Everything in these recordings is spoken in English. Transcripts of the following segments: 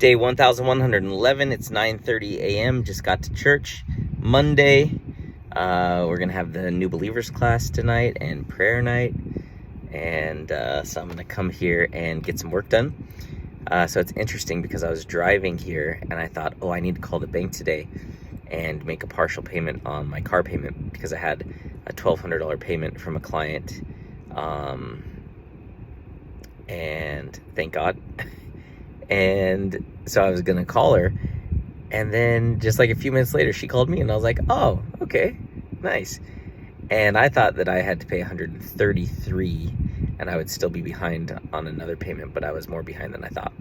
Day 1111. It's 9:30 a.m. Just got to church. Monday. We're gonna have the new believers class tonight and prayer night, and so I'm gonna come here and get some work done. So it's interesting because I was driving here and I thought, I need to call the bank today and make a partial payment on my car payment because I had a $1,200 payment from a client, and thank God. And so I was gonna call her, and then just like a few minutes later she called me, and I was like, oh, okay, nice. And I thought that I had to pay $133 and I would still be behind on another payment, but I was more behind than I thought.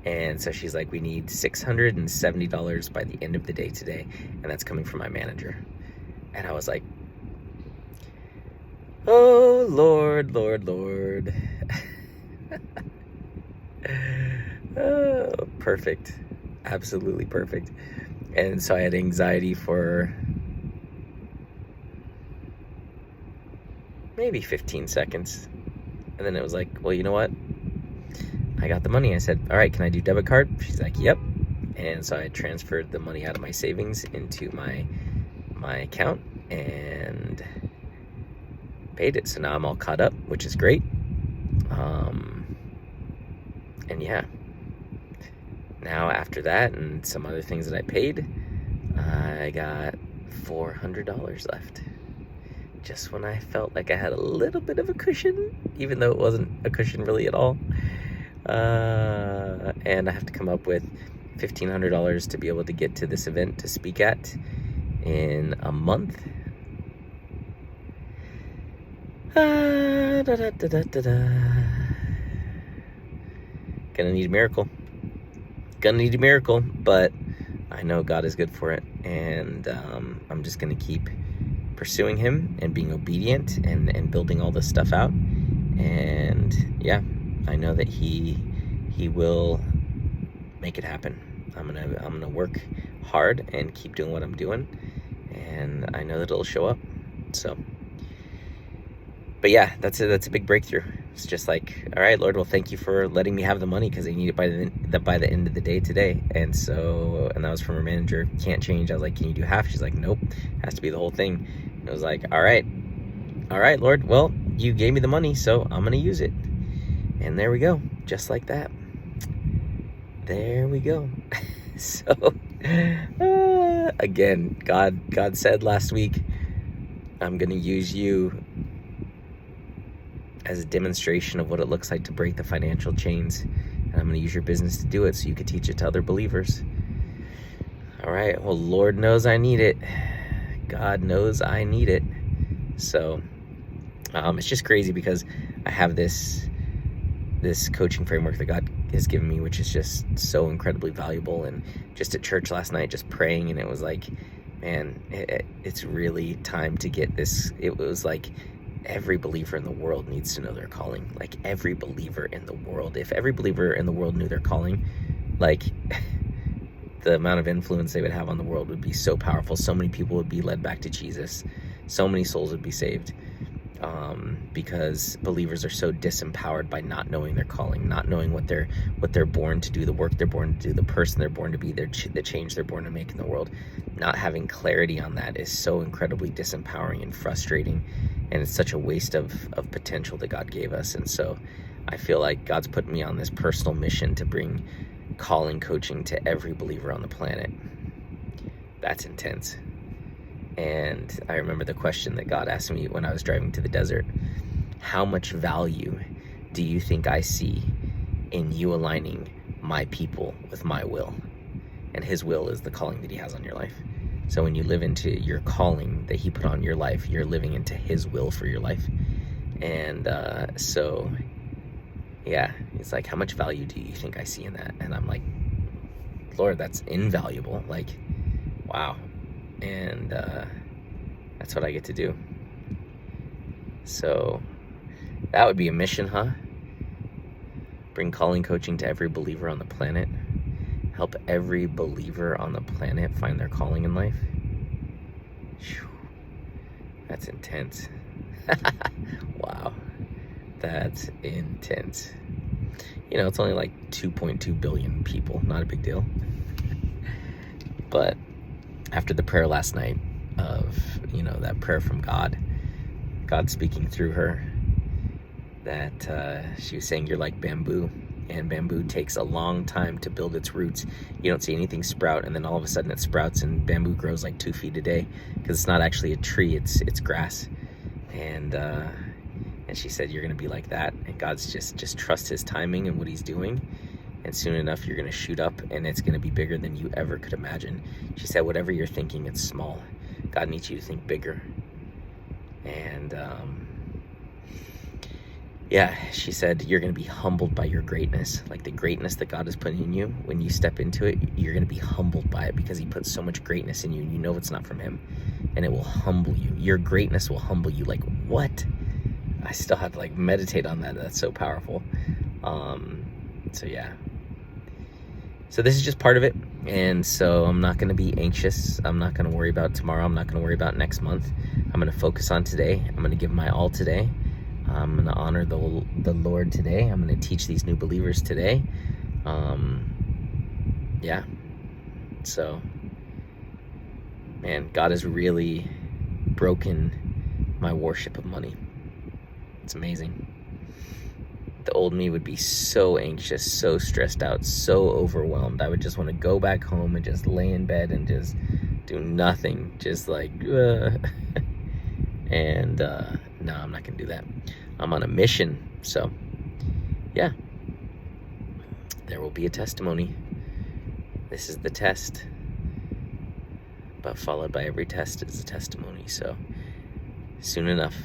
And so she's like, we need $670 by the end of the day today, and that's coming from my manager. And I was like, oh, Lord, Lord, Lord. Oh, perfect. Absolutely perfect. And so I had anxiety for maybe 15 seconds. And then it was like, well, you know what? I got the money. I said, all right, can I do debit card? She's like, yep. And so I transferred the money out of my savings into my account and paid it. So now I'm all caught up, which is great. And yeah, now after that and some other things that I paid, I got $400 left. Just when I felt like I had a little bit of a cushion, even though it wasn't a cushion really at all. And I have to come up with $1,500 to be able to get to this event to speak at in a month. Gonna need a miracle. But I know God is good for it, and I'm just gonna keep pursuing him and being obedient and building all this stuff out. And yeah, I know that he will make it happen. I'm gonna work hard and keep doing what I'm doing, and I know that it'll show up. So, but yeah, that's a big breakthrough. It's just like, all right, Lord, well, thank you for letting me have the money because I need it by the end of the day today. And that was from her manager. Can't change. I was like, can you do half? She's like, nope, has to be the whole thing. And I was like, all right, Lord, well, you gave me the money, so I'm gonna use it. And there we go, just like that. There we go. So again, God said last week, I'm gonna use you as a demonstration of what it looks like to break the financial chains, and I'm going to use your business to do it so you can teach it to other believers. All right, well, Lord knows I need it. God knows I need it. So it's just crazy because I have this coaching framework that God has given me, which is just so incredibly valuable. And just at church last night, just praying, and it was like, man, it's really time to get this. It was like, every believer in the world needs to know their calling. Like, every believer in the world. If every believer in the world knew their calling, like, the amount of influence they would have on the world would be so powerful. So many people would be led back to Jesus. So many souls would be saved. Because believers are so disempowered by not knowing their calling, not knowing what they're born to do, the work they're born to do, the person they're born to be, the change they're born to make in the world. Not having clarity on that is so incredibly disempowering and frustrating, and it's such a waste of potential that God gave us. And so I feel like God's put me on this personal mission to bring calling coaching to every believer on the planet. That's intense. And I remember the question that God asked me when I was driving to the desert: how much value do you think I see in you aligning my people with my will? And his will is the calling that he has on your life. So when you live into your calling that he put on your life, you're living into his will for your life. And so yeah, it's like, how much value do you think I see in that? And I'm like, Lord, that's invaluable. Like, wow. And that's what I get to do. So that would be a mission, huh? Bring calling coaching to every believer on the planet. Help every believer on the planet find their calling in life. Whew. That's intense. Wow. That's intense. You know, it's only like 2.2 billion people, not a big deal. But after the prayer last night of, you know, that prayer from God speaking through her, that she was saying you're like bamboo, and bamboo takes a long time to build its roots. You don't see anything sprout, and then all of a sudden it sprouts, and bamboo grows like 2 feet a day, because it's not actually a tree, it's grass. And she said you're gonna be like that, and God's just trust his timing and what he's doing, and soon enough you're gonna shoot up, and it's gonna be bigger than you ever could imagine. She said whatever you're thinking, it's small. God needs you to think bigger. And yeah, she said you're going to be humbled by your greatness. Like the greatness that God has put in you, when you step into it, you're going to be humbled by it, because he put so much greatness in you, and you know it's not from him, and it will humble you. Your greatness will humble you. Like, what? I still have to like meditate on that. That's so powerful. So yeah. So this is just part of it. And so I'm not going to be anxious. I'm not going to worry about tomorrow. I'm not going to worry about next month. I'm going to focus on today. I'm going to give my all today. I'm going to honor the Lord today. I'm going to teach these new believers today. Yeah. So, man, God has really broken my worship of money. It's amazing. The old me would be so anxious, so stressed out, so overwhelmed. I would just want to go back home and just lay in bed and just do nothing. Just like, and no, I'm not going to do that. I'm on a mission. So, yeah, there will be a testimony. This is the test. But followed by every test is a testimony. So, soon enough,